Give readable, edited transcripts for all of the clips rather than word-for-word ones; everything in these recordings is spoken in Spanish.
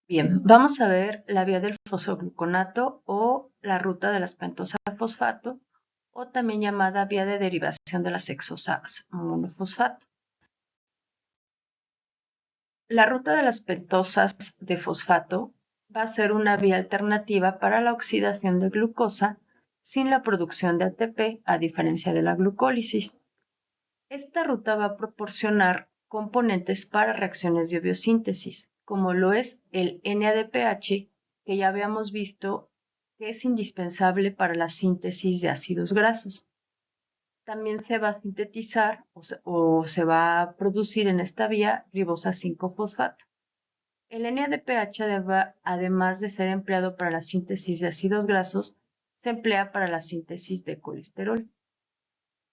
Bien, vamos a ver la vía del fosfogluconato o la ruta de las pentosas de fosfato, o también llamada vía de derivación de las hexosas monofosfato. La ruta de las pentosas de fosfato va a ser una vía alternativa para la oxidación de glucosa sin la producción de ATP, a diferencia de la glucólisis. Esta ruta va a proporcionar componentes para reacciones de biosíntesis, como lo es el NADPH, que ya habíamos visto que es indispensable para la síntesis de ácidos grasos. También se va a sintetizar o se va a producir en esta vía ribosa 5-fosfato. El NADPH, además de ser empleado para la síntesis de ácidos grasos, se emplea para la síntesis de colesterol.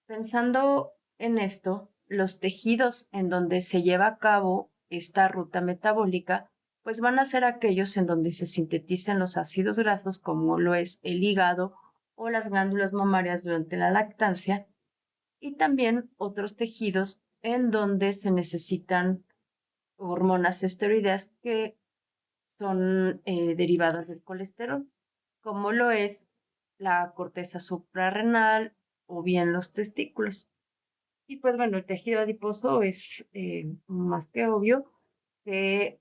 Pensando en esto, los tejidos en donde se lleva a cabo esta ruta metabólica, pues van a ser aquellos en donde se sintetizan los ácidos grasos, como lo es el hígado o las glándulas mamarias durante la lactancia, y también otros tejidos en donde se necesitan hormonas esteroideas que son derivadas del colesterol, como lo es la corteza suprarrenal o bien los testículos. Y pues bueno, el tejido adiposo es más que obvio que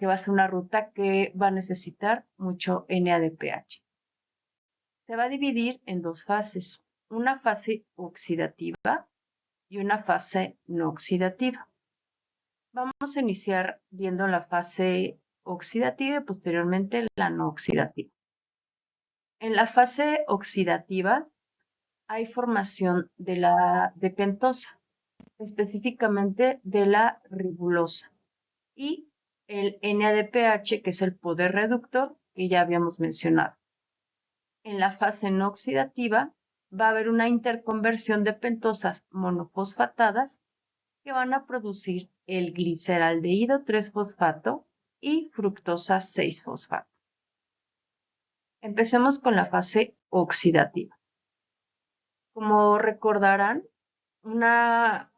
va a ser una ruta que va a necesitar mucho NADPH. Se va a dividir en dos fases, una fase oxidativa y una fase no oxidativa. Vamos a iniciar viendo la fase oxidativa y posteriormente la no oxidativa. En la fase oxidativa hay formación de pentosa, específicamente de la ribulosa, y el NADPH, que es el poder reductor que ya habíamos mencionado. En la fase no oxidativa va a haber una interconversión de pentosas monofosfatadas que van a producir el gliceraldehído 3-fosfato y fructosa 6-fosfato. Empecemos con la fase oxidativa. Como recordarán, una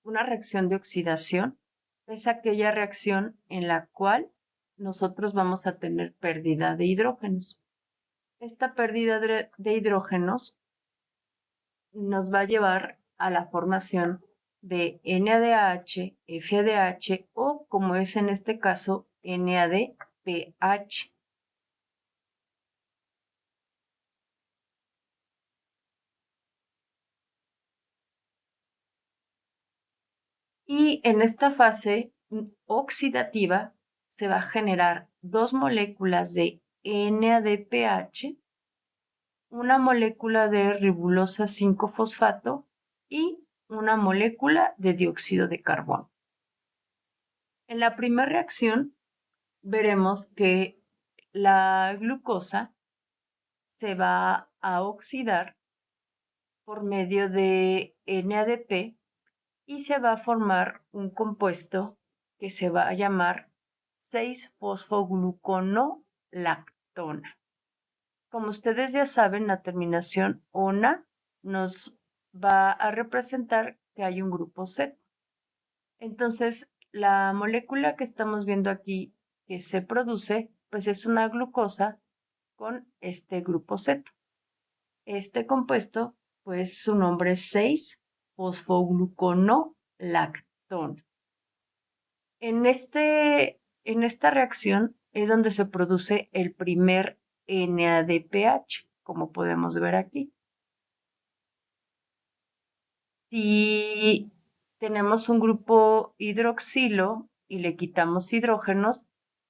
reacción de oxidación es aquella reacción en la cual nosotros vamos a tener pérdida de hidrógenos. Esta pérdida de hidrógenos nos va a llevar a la formación de NADH, FADH o, como es en este caso, NADPH. Y en esta fase oxidativa se va a generar dos moléculas de NADPH, una molécula de ribulosa 5-fosfato y una molécula de dióxido de carbono. En la primera reacción veremos que la glucosa se va a oxidar por medio de NADP y se va a formar un compuesto que se va a llamar 6-fosfogluconolactona. Como ustedes ya saben, la terminación ONA nos va a representar que hay un grupo Z. Entonces, la molécula que estamos viendo aquí que se produce, pues es una glucosa con este grupo Z. Este compuesto, pues su nombre es 6-fosfogluconolactona. En esta reacción es donde se produce el primer NADPH, como podemos ver aquí. Si tenemos un grupo hidroxilo y le quitamos hidrógenos,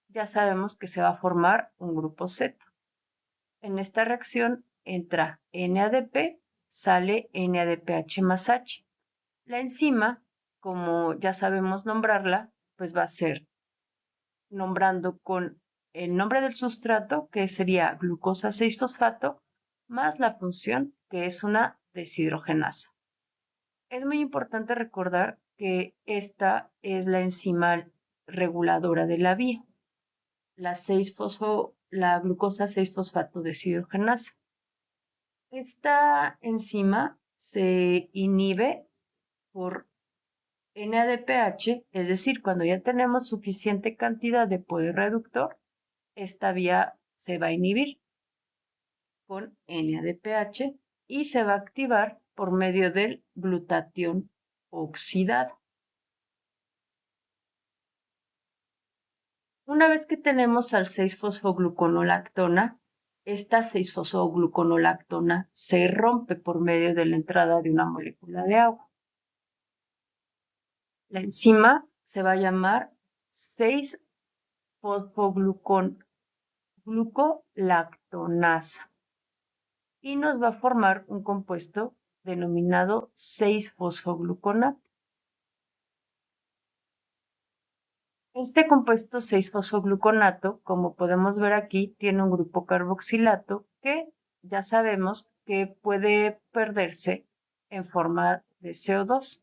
ya sabemos que se va a formar un grupo Z. En esta reacción entra NADP, sale NADPH más H. La enzima, como ya sabemos nombrarla, pues va a ser nombrando con el nombre del sustrato, que sería glucosa 6-fosfato, más la función, que es una deshidrogenasa. Es muy importante recordar que esta es la enzima reguladora de la vía, la glucosa 6-fosfato deshidrogenasa. Esta enzima se inhibe por NADPH, es decir, cuando ya tenemos suficiente cantidad de poder reductor, esta vía se va a inhibir con NADPH y se va a activar por medio del glutatión oxidado. Una vez que tenemos al 6-fosfogluconolactona, esta 6-fosfogluconolactona se rompe por medio de la entrada de una molécula de agua. La enzima se va a llamar 6-fosfoglucolactonasa y nos va a formar un compuesto denominado 6-fosfogluconato. Este compuesto 6-fosfogluconato, como podemos ver aquí, tiene un grupo carboxilato que ya sabemos que puede perderse en forma de CO2.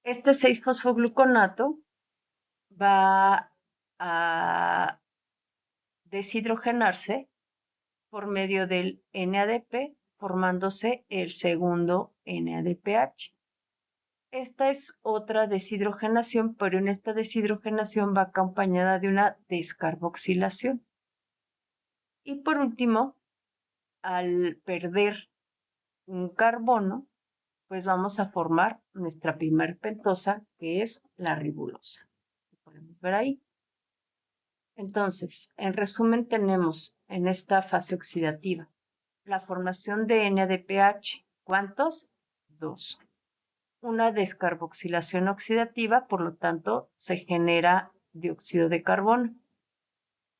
Este 6-fosfogluconato va a deshidrogenarse por medio del NADP, formándose el segundo NADPH. Esta es otra deshidrogenación, pero en esta deshidrogenación va acompañada de una descarboxilación. Y por último, al perder un carbono, pues vamos a formar nuestra primer pentosa, que es la ribulosa. Lo podemos ver ahí. Entonces, en resumen, tenemos en esta fase oxidativa la formación de NADPH. ¿Cuántos? 2. Una descarboxilación oxidativa, por lo tanto, se genera dióxido de carbono.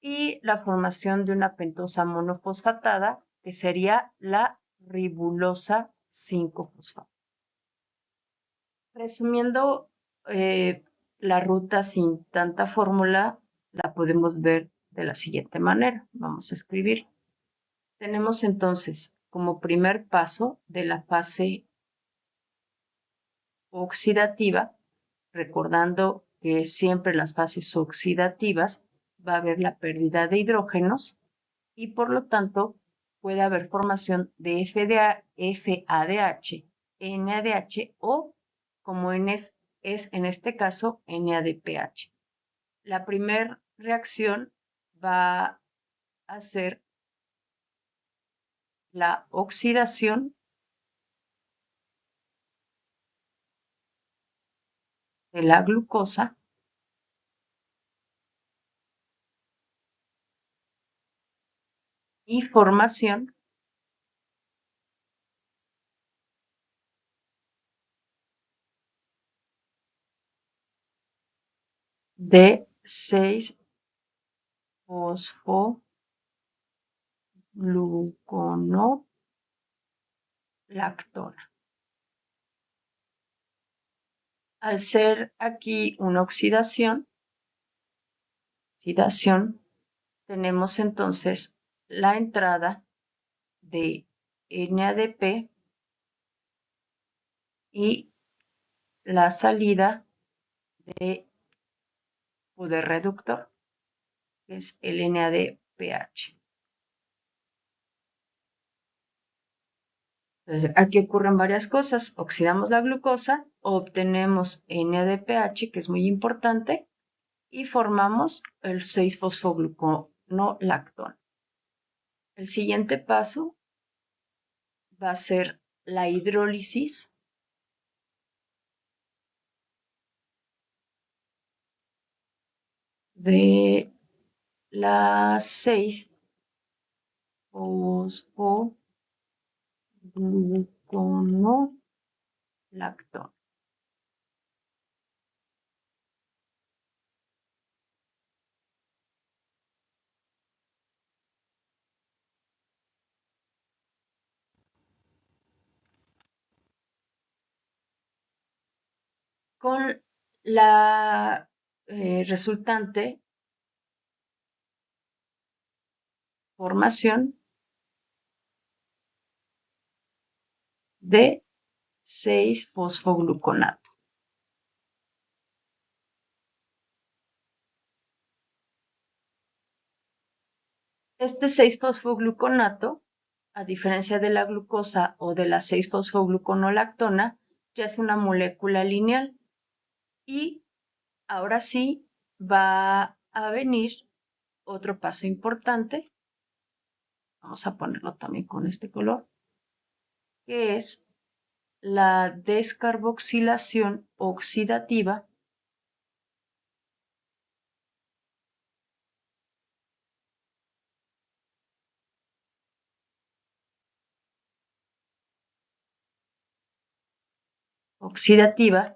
Y la formación de una pentosa monofosfatada, que sería la ribulosa 5-fosfato. Resumiendo, la ruta sin tanta fórmula la podemos ver de la siguiente manera. Vamos a escribir. Tenemos entonces como primer paso de la fase oxidativa, recordando que siempre en las fases oxidativas va a haber la pérdida de hidrógenos y por lo tanto puede haber formación de FADH, NADH o, como es en este caso, NADPH. La primera reacción va a ser la oxidación de la glucosa y formación de 6-fosfogluconolactona. Al ser aquí una oxidación, tenemos entonces la entrada de NADP y la salida de poder reductor, que es el NADPH. Entonces, aquí ocurren varias cosas. Oxidamos la glucosa, obtenemos NADPH, que es muy importante, y formamos el 6-fosfogluconolactona. El siguiente paso va a ser la hidrólisis de la 6-fosfogluconolactona. Con la resultante formación de 6-fosfogluconato. Este 6-fosfogluconato, a diferencia de la glucosa o de la 6-fosfogluconolactona, ya es una molécula lineal. Y ahora sí va a venir otro paso importante. Vamos a ponerlo también con este color, que es la descarboxilación oxidativa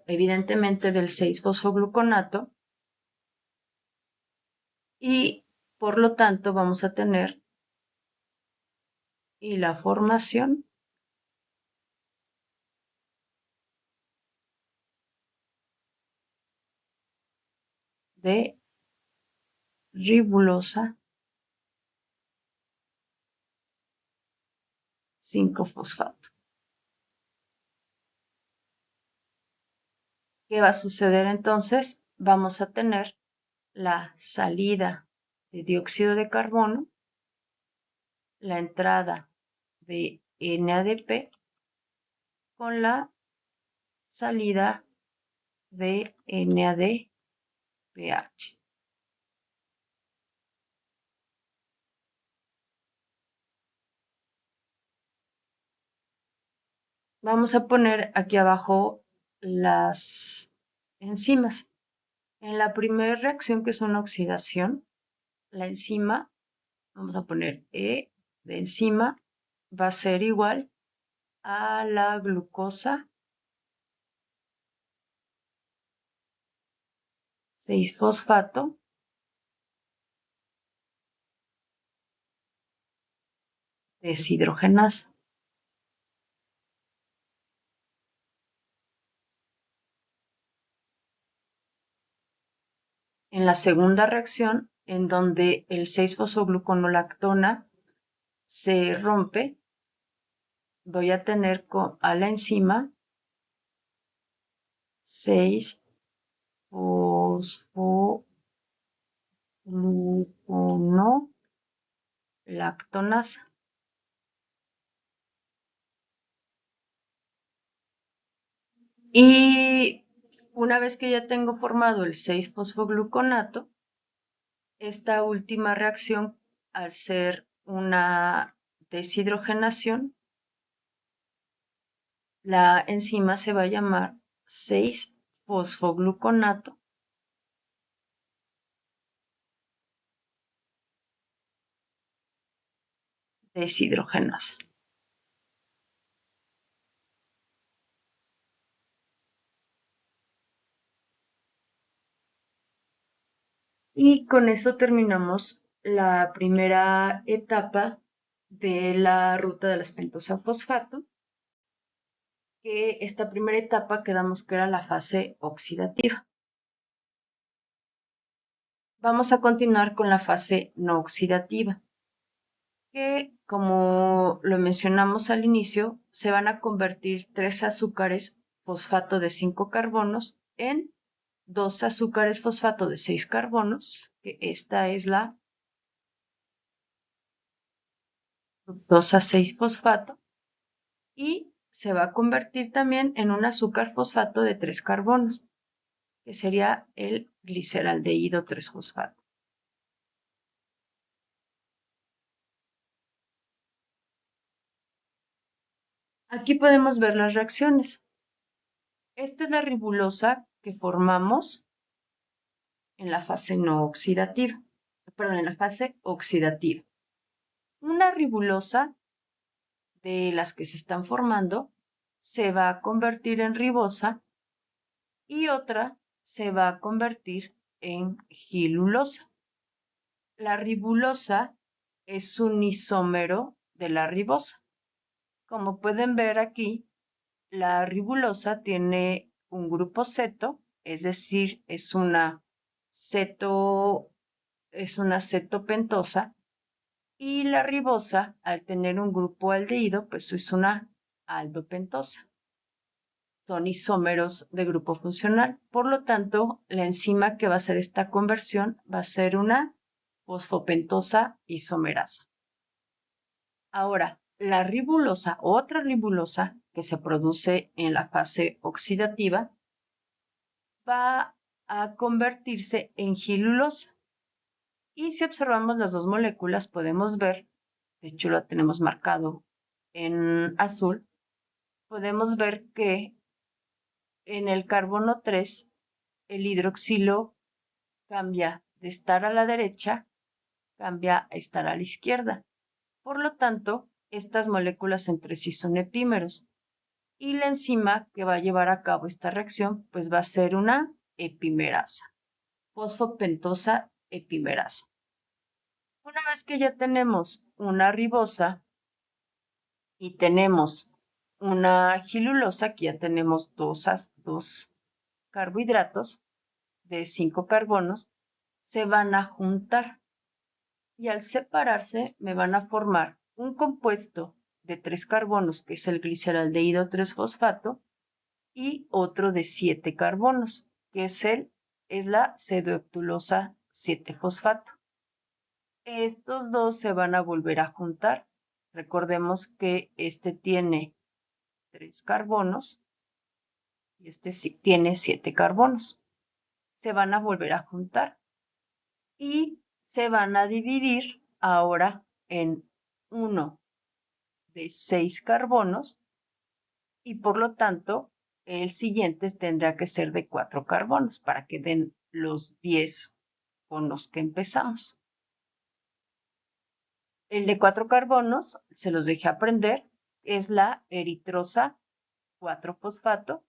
evidentemente del 6-fosfogluconato, y por lo tanto vamos a tener y la formación de ribulosa 5-fosfato. ¿Qué va a suceder entonces? Vamos a tener la salida de dióxido de carbono, la entrada de NADP con la salida de NADPH. Vamos a poner aquí abajo las enzimas. En la primera reacción, que es una oxidación, la enzima, vamos a poner E de enzima, va a ser igual a la glucosa 6-fosfato deshidrogenasa. En la segunda reacción, en donde el 6-fosfogluconolactona se rompe, voy a tener a la enzima 6-fosfogluconolactonasa. Y una vez que ya tengo formado el 6-fosfogluconato, esta última reacción, al ser una deshidrogenación, la enzima se va a llamar 6-fosfogluconato deshidrogenasa. Y con eso terminamos la primera etapa de la ruta de la pentosa fosfato, que esta primera etapa quedamos que era la fase oxidativa. Vamos a continuar con la fase no oxidativa, que como lo mencionamos al inicio, se van a convertir 3 azúcares fosfato de 5 carbonos en 2 azúcares fosfato de 6 carbonos, que esta es la fructosa 6-fosfato, y se va a convertir también en un azúcar fosfato de 3 carbonos, que sería el gliceraldehído 3-fosfato. Aquí podemos ver las reacciones. Esta es la ribulosa que formamos en la fase no oxidativa, perdón, en la fase oxidativa. Una ribulosa de las que se están formando se va a convertir en ribosa y otra se va a convertir en gilulosa. La ribulosa es un isómero de la ribosa. Como pueden ver aquí, la ribulosa tiene un grupo ceto, es decir, es una cetopentosa, y la ribosa, al tener un grupo aldehído, pues es una aldopentosa. Son isómeros de grupo funcional. Por lo tanto, la enzima que va a hacer esta conversión va a ser una fosfopentosa isomerasa. Ahora, la ribulosa, otra ribulosa que se produce en la fase oxidativa, va a convertirse en gilulosa. Y si observamos las dos moléculas, podemos ver, de hecho lo tenemos marcado en azul, podemos ver que en el carbono 3, el hidroxilo cambia de estar a la derecha, cambia a estar a la izquierda. Por lo tanto, estas moléculas entre sí son epímeros. Y la enzima que va a llevar a cabo esta reacción, pues va a ser una epimerasa, fosfopentosa epimerasa. Una vez que ya tenemos una ribosa y tenemos una gilulosa, aquí ya tenemos dos carbohidratos de 5 carbonos, se van a juntar y al separarse me van a formar un compuesto de 3 carbonos, que es el gliceraldehído 3-fosfato, y otro de 7 carbonos, que es la C-deoctulosa 7-fosfato. Estos dos se van a volver a juntar. Recordemos que este tiene 3 carbonos y este sí tiene 7 carbonos. Se van a volver a juntar y se van a dividir ahora en uno de 6 carbonos y por lo tanto el siguiente tendrá que ser de 4 carbonos para que den los 10 con los que empezamos. El de 4 carbonos, se los dejé aprender, es la eritrosa 4-fosfato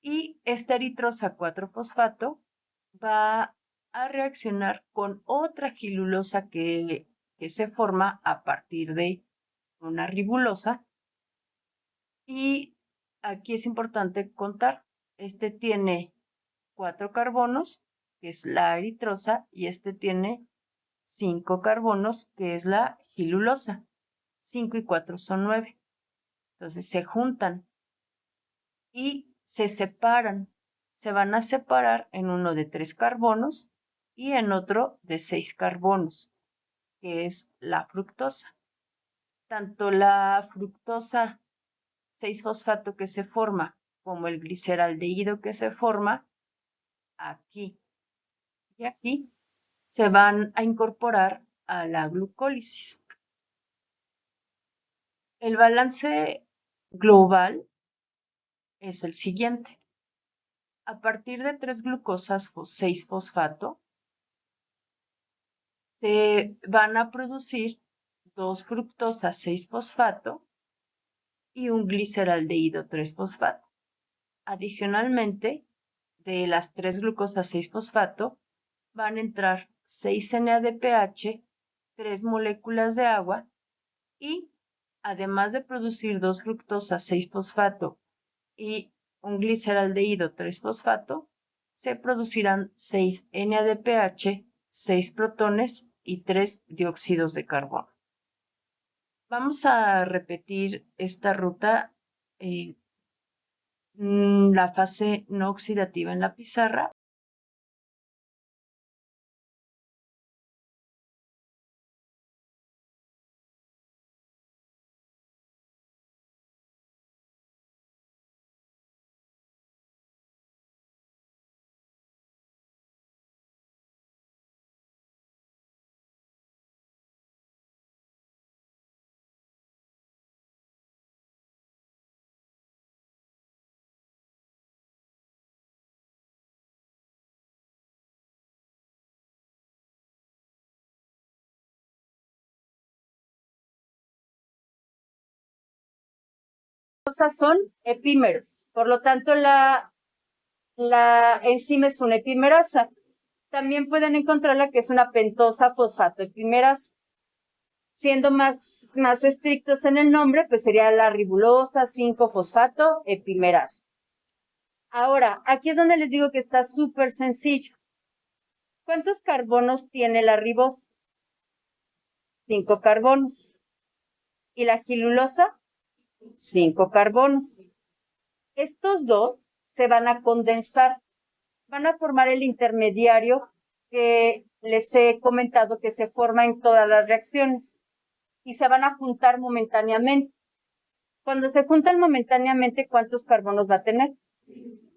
y esta eritrosa 4-fosfato va a reaccionar con otra gilulosa que se forma a partir de una ribulosa. Y aquí es importante contar, este tiene 4 carbonos, que es la eritrosa, y este tiene 5 carbonos, que es la gilulosa. 5 y 4 son 9. Entonces se juntan y se separan. Se van a separar en uno de 3 carbonos y en otro de 6 carbonos, que es la fructosa. Tanto la fructosa 6-fosfato que se forma como el gliceraldehído que se forma aquí y aquí se van a incorporar a la glucólisis. El balance global es el siguiente. A partir de 3 glucosas 6-fosfato, se van a producir 2 fructosas 6-fosfato y un gliceraldehído 3-fosfato. Adicionalmente, de las 3 glucosas 6-fosfato, van a entrar 6 NADPH, 3 moléculas de agua y, además de producir 2 fructosas 6-fosfato y un gliceraldehído 3-fosfato, se producirán 6 NADPH, 6 protones y 3 dióxidos de carbono. Vamos a repetir esta ruta, la fase no oxidativa en la pizarra. Son epímeros, por lo tanto la enzima es una epimerasa. También pueden encontrarla que es una pentosa fosfato epimerasa. Siendo más estrictos en el nombre, pues sería la ribulosa 5-fosfato epimerasa. Ahora, aquí es donde les digo que está súper sencillo. ¿Cuántos carbonos tiene la ribosa? 5 carbonos. ¿Y la gilulosa? 5 carbonos. Estos dos se van a condensar, van a formar el intermediario que les he comentado que se forma en todas las reacciones. y se van a juntar momentáneamente. Cuando se juntan momentáneamente, ¿cuántos carbonos va a tener?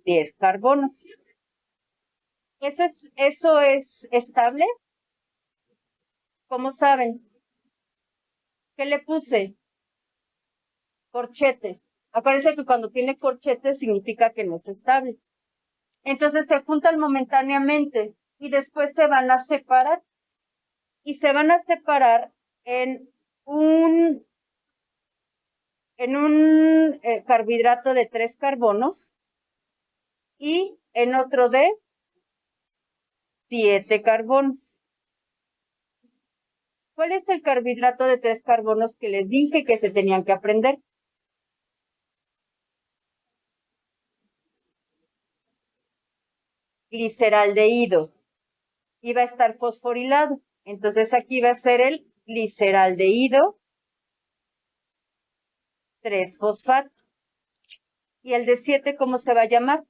10 carbonos. ¿Eso es estable? ¿Cómo saben? ¿Qué le puse? Corchetes. Acuérdense que cuando tiene corchetes significa que no es estable. Entonces se juntan momentáneamente y después se van a separar. Y se van a separar en un carbohidrato de 3 carbonos y en otro de 7 carbonos. ¿Cuál es el carbohidrato de 3 carbonos que les dije que se tenían que aprender? Gliceraldehído. Y va a estar fosforilado. Entonces aquí va a ser el gliceraldehído 3-fosfato. ¿Y el de 7 cómo se va a llamar?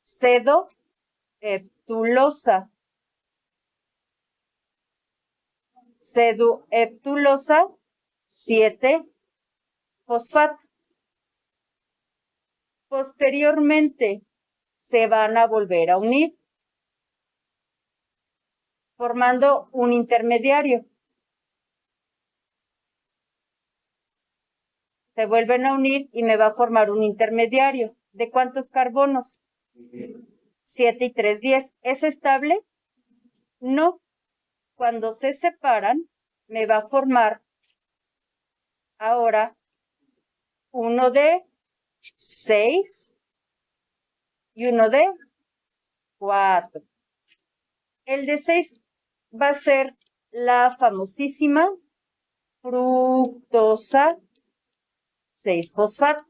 Cedoheptulosa. Cedoheptulosa 7-fosfato. Posteriormente se van a volver a unir, formando un intermediario. Se vuelven a unir y me va a formar un intermediario. ¿De cuántos carbonos? 7 y 3, 10. ¿Es estable? No. Cuando se separan, me va a formar ahora uno de 6 y uno de 4. El de 6 va a ser la famosísima fructosa 6-fosfato.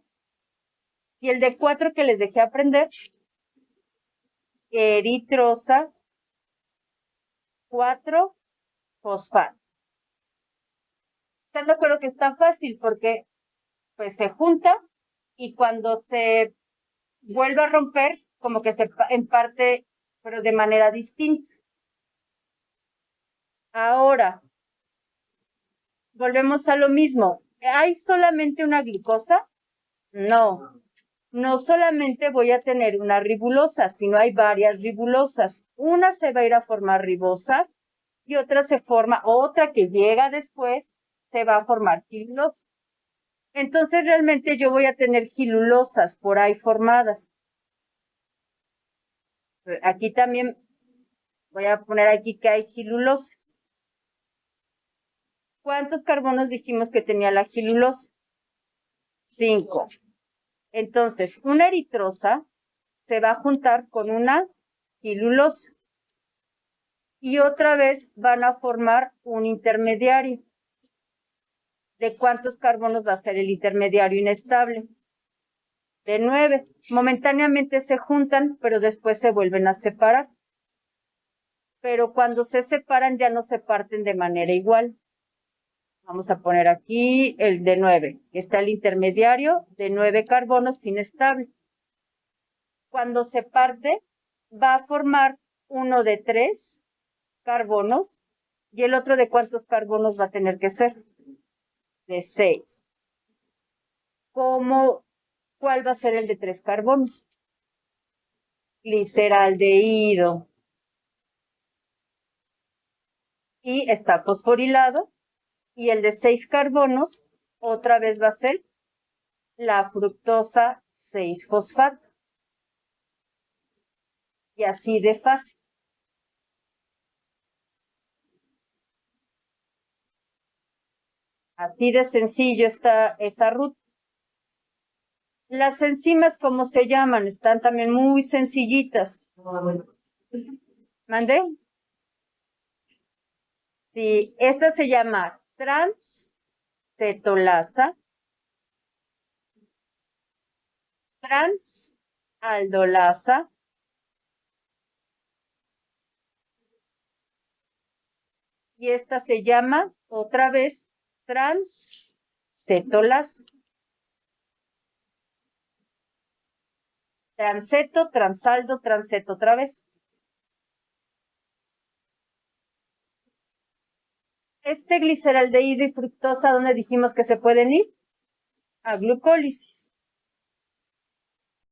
Y el de 4 que les dejé aprender, eritrosa 4-fosfato. ¿Están de acuerdo que está fácil? Porque pues se junta y cuando se vuelve a romper, como que se emparte, pero de manera distinta. Ahora, volvemos a lo mismo. ¿Hay solamente una glucosa? No. No solamente voy a tener una ribulosa, sino hay varias ribulosas. Una se va a ir a formar ribosa y otra que llega después, se va a formar quilulosa. Entonces realmente yo voy a tener gilulosas por ahí formadas. Aquí también voy a poner aquí que hay gilulosas. ¿Cuántos carbonos dijimos que tenía la gilulosa? 5. Entonces, una eritrosa se va a juntar con una gilulosa. Y otra vez van a formar un intermediario. ¿De cuántos carbonos va a ser el intermediario inestable? De 9. Momentáneamente se juntan, pero después se vuelven a separar. Pero cuando se separan ya no se parten de manera igual. Vamos a poner aquí el de 9. Está el intermediario de 9 carbonos inestable. Cuando se parte, va a formar uno de 3 carbonos y el otro de cuántos carbonos va a tener que ser? De 6. ¿Cuál va a ser el de 3 carbonos? Gliceraldehído. Y está fosforilado. Y el de 6 carbonos, otra vez va a ser la fructosa 6-fosfato. Y así de fácil. Así de sencillo está esa ruta. Las enzimas, ¿cómo se llaman? Están también muy sencillitas. ¿Mandé? Sí, esta se llama transcetolasa, transaldolasa, y esta se llama otra vez transcetolasa. Transeto, transaldo, transeto otra vez. Este gliceraldehído y fructosa, ¿dónde dijimos que se pueden ir? A glucólisis.